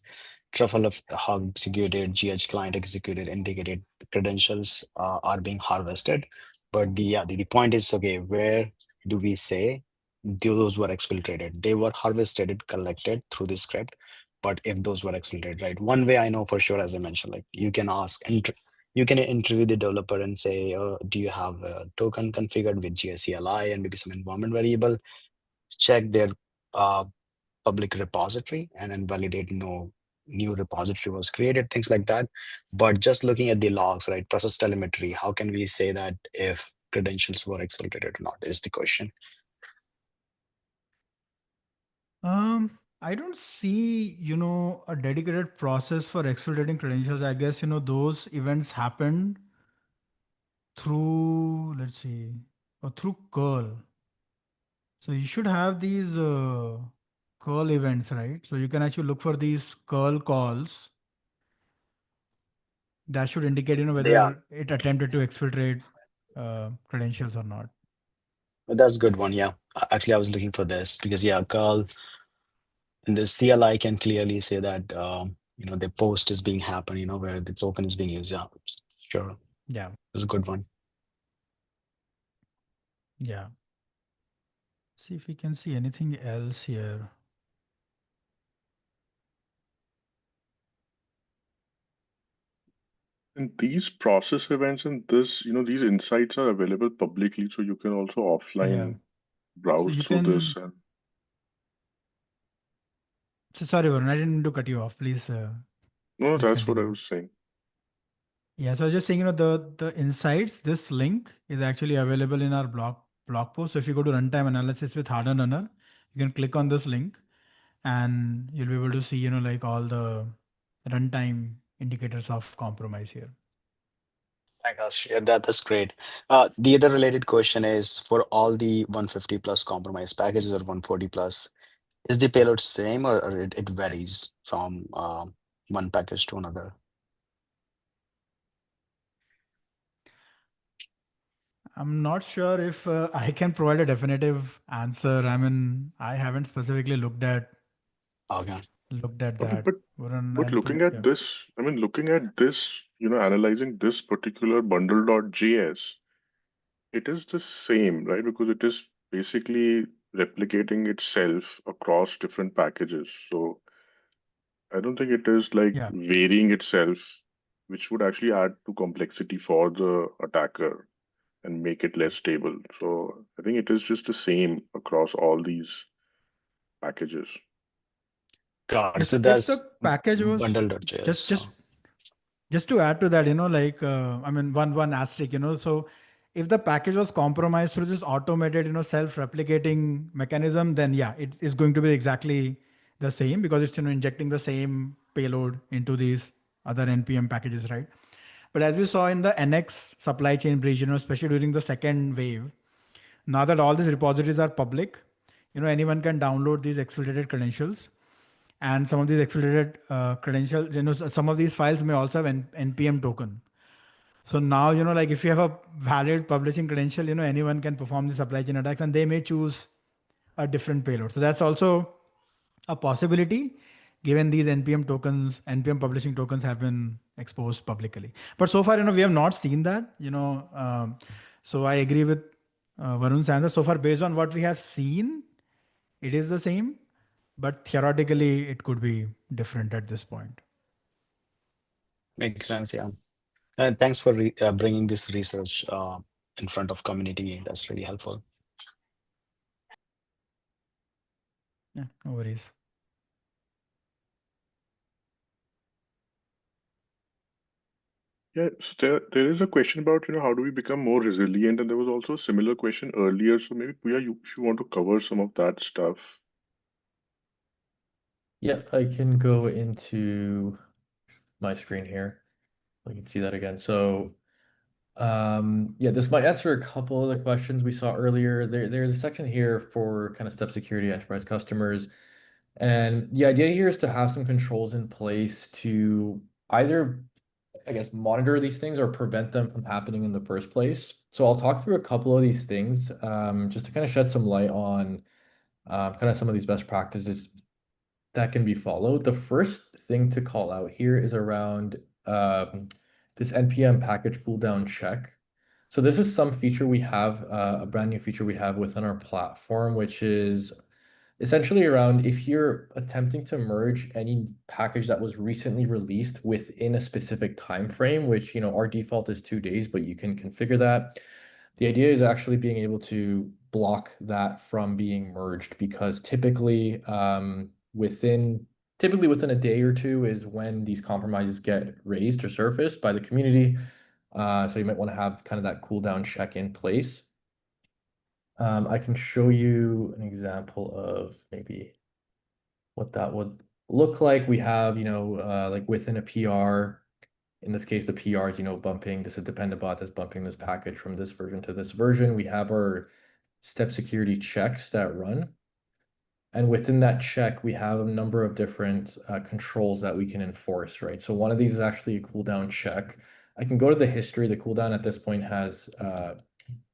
Speaker 5: Truffle of hog executed, GH client executed, indicated credentials are being harvested. But the point is, okay, where do we say those were exfiltrated? They were harvested and collected through the script. But if those were exfiltrated, right? One way I know for sure, as I mentioned, like you can ask and you can interview the developer and say, do you have a token configured with GSCLI and maybe some environment variable? Check their uh, public repository and then validate no new repository was created, things like that. But just looking at the logs, right? Process telemetry, how can we say that if credentials were exfiltrated or not is the question.
Speaker 2: I don't see, a dedicated process for exfiltrating credentials. I guess, those events happen through, let's see, or through curl. So you should have these curl events, right? So you can actually look for these curl calls that should indicate,
Speaker 5: Yeah,
Speaker 2: whether it attempted to exfiltrate credentials or not.
Speaker 5: that's a good one. Yeah. Actually, I was looking for this because, yeah, Carl and the CLI can clearly say that, the post is being happened, where the token is being used. Yeah, sure.
Speaker 2: Yeah.
Speaker 5: That's a good one.
Speaker 2: Yeah. See if we can see anything else here.
Speaker 3: And these process events and these insights are available publicly, so you can also
Speaker 2: Yeah.
Speaker 3: offline
Speaker 2: So
Speaker 3: browse
Speaker 2: you
Speaker 3: through
Speaker 2: can.
Speaker 3: this. And
Speaker 2: So sorry, Varun, I didn't mean to cut you off. Please,
Speaker 3: no,
Speaker 2: please
Speaker 3: that's what I
Speaker 2: continue.
Speaker 3: was saying.
Speaker 2: Yeah. So I was just saying, the insights. This link is actually available in our blog post. So if you go to runtime analysis with hardened runner, you can click on this link, and you'll be able to see, like all the runtime indicators of compromise here.
Speaker 5: My gosh, yeah, that's great. The other related question is for all the 150 plus compromise packages or 140 plus, is the payload same or it varies from one package to another?
Speaker 2: I'm not sure if I can provide a definitive answer. I mean, I haven't specifically
Speaker 5: Okay.
Speaker 2: looked at
Speaker 3: Okay,
Speaker 2: that. Varun,
Speaker 3: but looking
Speaker 2: yeah.
Speaker 3: at this, I mean, looking at this, analyzing this particular bundle.js, it is the same, right? Because it is basically replicating itself across different packages. So I don't think it is like
Speaker 2: Yeah.
Speaker 3: varying itself, which would actually add to complexity for the attacker and make it less stable. So I think it is just the same across all these packages.
Speaker 5: Got it. So
Speaker 2: If the
Speaker 5: that's
Speaker 2: package was
Speaker 5: bundle.js.
Speaker 2: just
Speaker 5: So
Speaker 2: just just to add to that, like I mean, one asterisk, so if the package was compromised through this automated, self-replicating mechanism, then yeah, it is going to be exactly the same because it's injecting the same payload into these other npm packages, right? But as we saw in the NX supply chain breach, especially during the second wave, now that all these repositories are public, anyone can download these exfiltrated credentials, and some of these exfiltrated credentials, some of these files may also have npm token. So now, like if you have a valid publishing credential, anyone can perform the supply chain attacks, and they may choose a different payload. So that's also a possibility given these npm publishing tokens have been exposed publicly. But so far, we have not seen that, so I agree with Varun's answer. So far, based on what we have seen, it is the same, but theoretically, it could be different at this point.
Speaker 5: makes sense. Yeah. And thanks for bringing this research in front of community. That's really helpful.
Speaker 2: Yeah, no worries.
Speaker 3: Yeah, so there is a question about, how do we become more resilient? And there was also a similar question earlier. So maybe Puya, if you want to cover some of that stuff.
Speaker 1: Yeah, I can go into my screen here. We can see that again. So, yeah, this might answer a couple of the questions we saw earlier. There's a section here for kind of StepSecurity enterprise customers. And the idea here is to have some controls in place to either, I guess, monitor these things or prevent them from happening in the first place. So I'll talk through a couple of these things just to kind of shed some light on kind of some of these best practices that can be followed. The first thing to call out here is around this npm package cooldown check. So this is some feature we have, a brand new feature we have within our platform, which is essentially around if you're attempting to merge any package that was recently released within a specific time frame, which our default is 2 days, but you can configure that. The idea is actually being able to block that from being merged because within a day or two is when these compromises get raised or surfaced by the community. So you might want to have kind of that cooldown check in place. I can show you an example of maybe what that would look like. We have, like within a PR, in this case, the PR is, bumping, this is a dependent bot that's bumping this package from this version to this version. We have our StepSecurity checks that run. And within that check, we have a number of different controls that we can enforce, right? So one of these is actually a cooldown check. I can go to the history. The cooldown at this point has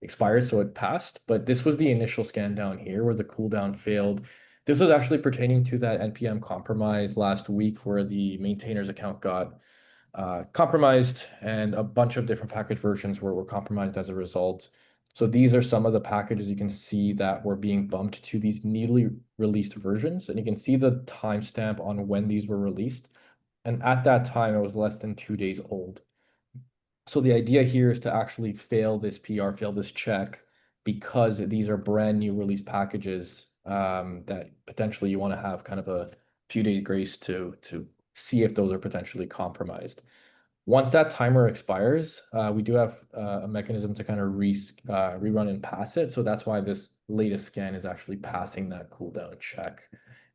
Speaker 1: expired, so it passed. But this was the initial scan down here where the cooldown failed. This was actually pertaining to that NPM compromise last week where the maintainer's account got compromised and a bunch of different package versions were compromised as a result. So these are some of the packages you can see that were being bumped to these newly released versions. And you can see the timestamp on when these were released. And at that time, it was less than 2 days old. So the idea here is to actually fail this PR, fail this check, because these are brand new release packages that potentially you want to have kind of a few days grace to see if those are potentially compromised. Once that timer expires, we do have a mechanism to kind of rerun and pass it. So that's why this latest scan is actually passing that cooldown check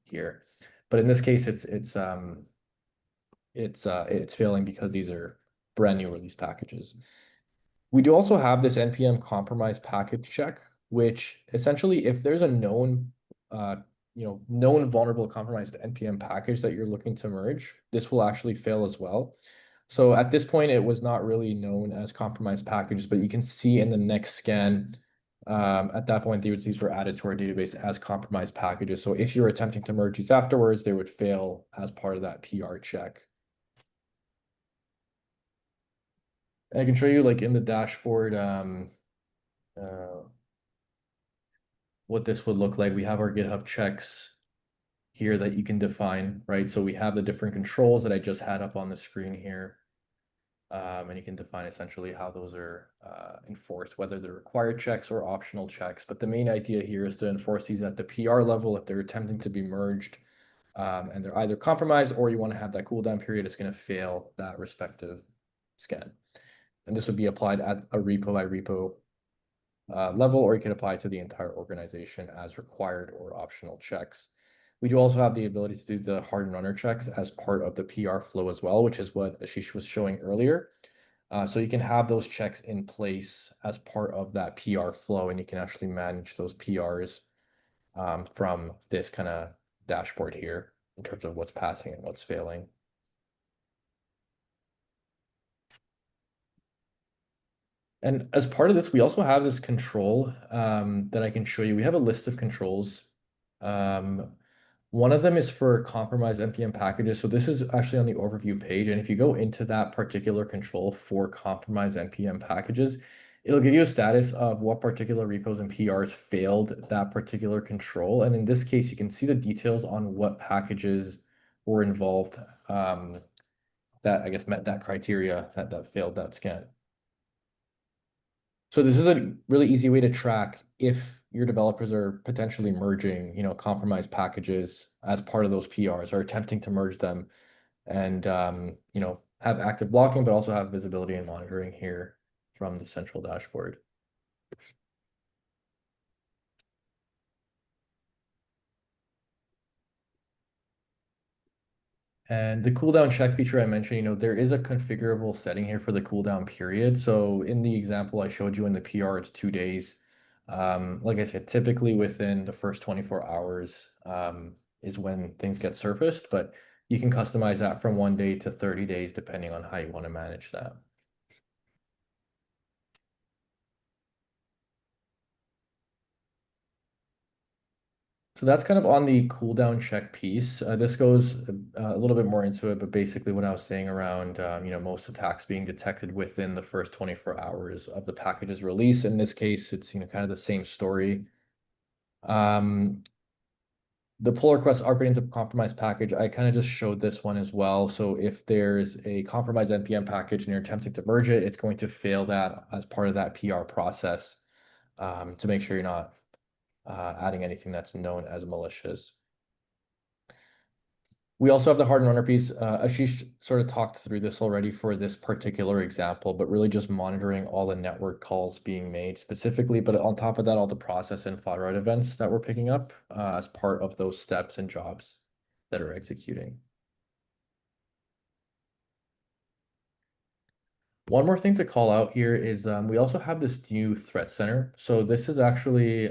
Speaker 1: here. But in this case, it's it's failing because these are brand new release packages. We do also have this npm compromise package check, which essentially, if there's a known known vulnerable compromised npm package that you're looking to merge, this will actually fail as well. So at this point, it was not really known as compromised packages, but you can see in the next scan, at that point, these were added to our database as compromised packages. So if you're attempting to merge these afterwards, they would fail as part of that PR check. And I can show you, like, in the dashboard, what this would look like. We have our GitHub checks here that you can define, right? So we have the different controls that I just had up on the screen here. And you can define essentially how those are enforced, whether they're required checks or optional checks. But the main idea here is to enforce these at the PR level if they're attempting to be merged, and they're either compromised or you want to have that cooldown period, it's going to fail that respective scan. And this would be applied at a repo by repo level, or you can apply it to the entire organization as required or optional checks. We do also have the ability to do the hardened runner checks as part of the PR flow as well, which is what Ashish was showing earlier. So you can have those checks in place as part of that PR flow, and you can actually manage those PRs from this kind of dashboard here in terms of what's passing and what's failing. And as part of this, we also have this control that I can show you. We have a list of controls. One of them is for compromised npm packages. So this is actually on the overview page. And if you go into that particular control for compromised npm packages, it'll give you a status of what particular repos and PRs failed that particular control. And in this case, you can see the details on what packages were involved that I guess met that criteria that failed that scan. So this is a really easy way to track if your developers are potentially merging, compromised packages as part of those PRs, or attempting to merge them, and have active blocking, but also have visibility and monitoring here from the central dashboard. And the cooldown check feature I mentioned, there is a configurable setting here for the cooldown period. So in the example I showed you in the PR, it's 2 days. Like I said, typically within the first 24 hours is when things get surfaced, but you can customize that from 1 day to 30 days, depending on how you want to manage that. So that's kind of on the cooldown check piece. This goes a little bit more into it, but basically what I was saying around, most attacks being detected within the first 24 hours of the package's release. In this case, it's, kind of the same story. The pull requests are getting to compromised package. I kind of just showed this one as well. So if there's a compromised npm package and you're attempting to merge it, it's going to fail that as part of that PR process to make sure you're not adding anything that's known as malicious. We also have the hardened runner piece. Ashish sort of talked through this already for this particular example, but really just monitoring all the network calls being made specifically, but on top of that, all the process and file route events that we're picking up as part of those steps and jobs that are executing. One more thing to call out here is we also have this new threat center. So this is actually,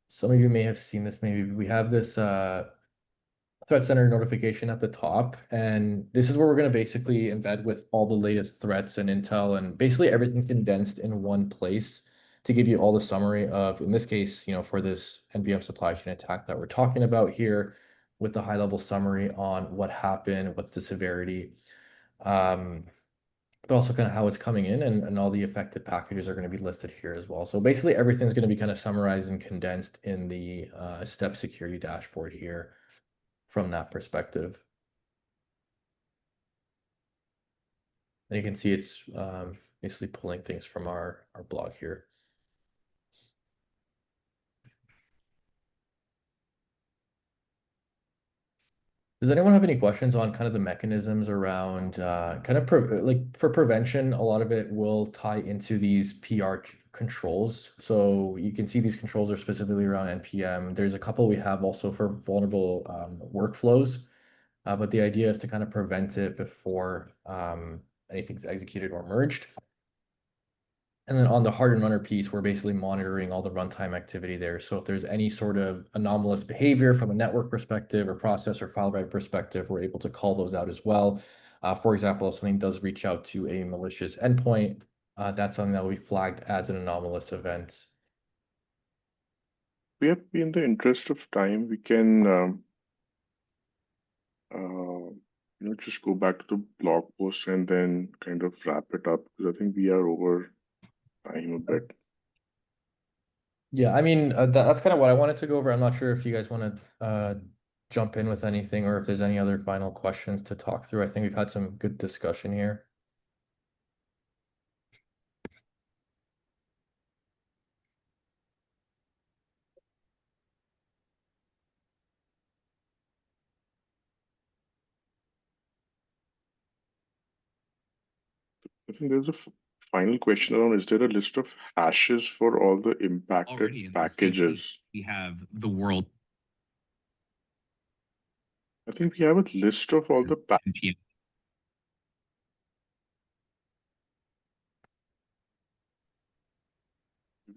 Speaker 1: some of you may have seen this, maybe we have this threat center notification at the top, and this is where we're going to basically embed with all the latest threats and intel and basically everything condensed in one place to give you all the summary of, in this case, for this npm supply chain attack that we're talking about here, with the high level summary on what happened, what's the severity, but also kind of how it's coming in, and all the affected packages are going to be listed here as well. So basically everything's going to be kind of summarized and condensed in the StepSecurity dashboard here from that perspective. And you can see it's basically pulling things from our blog here. Does anyone have any questions on kind of the mechanisms around kind of like for prevention? A lot of it will tie into these PR controls. So you can see these controls are specifically around NPM. There's a couple we have also for vulnerable workflows. but the idea is to kind of prevent it before anything's executed or merged. And then on the hardened runner piece, we're basically monitoring all the runtime activity there. So if there's any sort of anomalous behavior from a network perspective or process or file write perspective, we're able to call those out as well. For example, if something does reach out to a malicious endpoint, that's something that will be flagged as an anomalous event.
Speaker 3: We have, in the interest of time, we can just go back to the blog post and then kind of wrap it up, because I think we are over time a bit.
Speaker 1: Yeah, I mean, that's kind of what I wanted to go over. I'm not sure if you guys want to jump in with anything or if there's any other final questions to talk through. I think we've had some good discussion here.
Speaker 3: I think there's a final question around, is there a list of hashes for all the impacted
Speaker 7: Already in the
Speaker 3: packages?
Speaker 7: we have the world
Speaker 3: I think we have a list of all the
Speaker 7: NPM.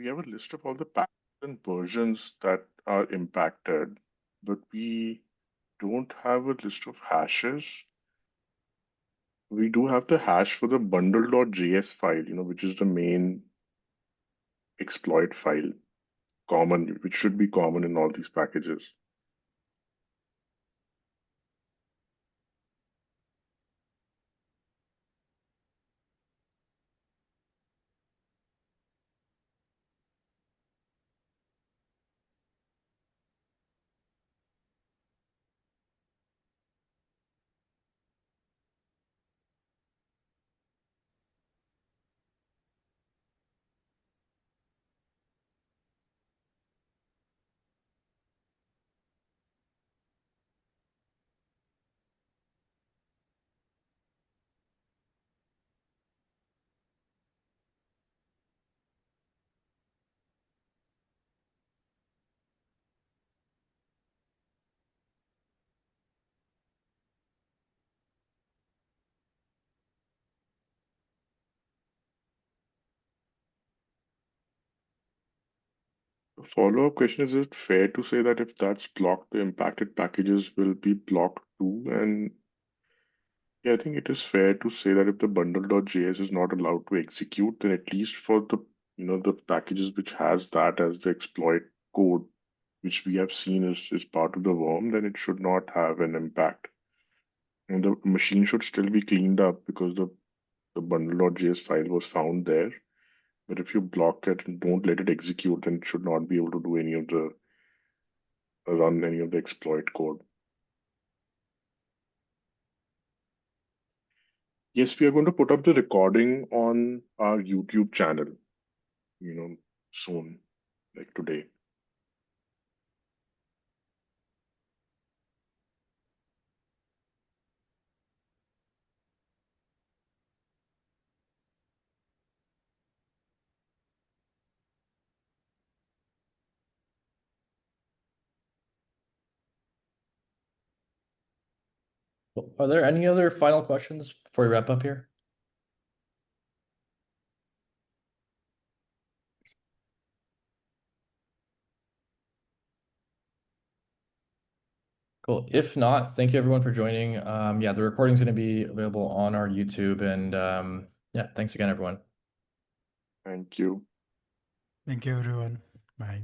Speaker 3: we have a list of all the packages and versions that are impacted, but we don't have a list of hashes. We do have the hash for the bundle.js file, which is the main exploit file, common, which should be common in all these packages. The follow-up question is it fair to say that if that's blocked, the impacted packages will be blocked too? And yeah, I think it is fair to say that if the bundle.js is not allowed to execute, then at least for the packages which has that as the exploit code, which we have seen is part of the worm, then it should not have an impact. And the machine should still be cleaned up because the bundle.js file was found there. But if you block it and don't let it execute, then it should not be able to do run any of the exploit code. Yes, we are going to put up the recording on our YouTube channel, soon, like today.
Speaker 1: Are there any other final questions before we wrap up here? Cool. If not, thank you everyone for joining. Yeah, the recording is going to be available on our YouTube, and yeah, thanks again, everyone.
Speaker 3: Thank you.
Speaker 2: Thank you, everyone. Bye.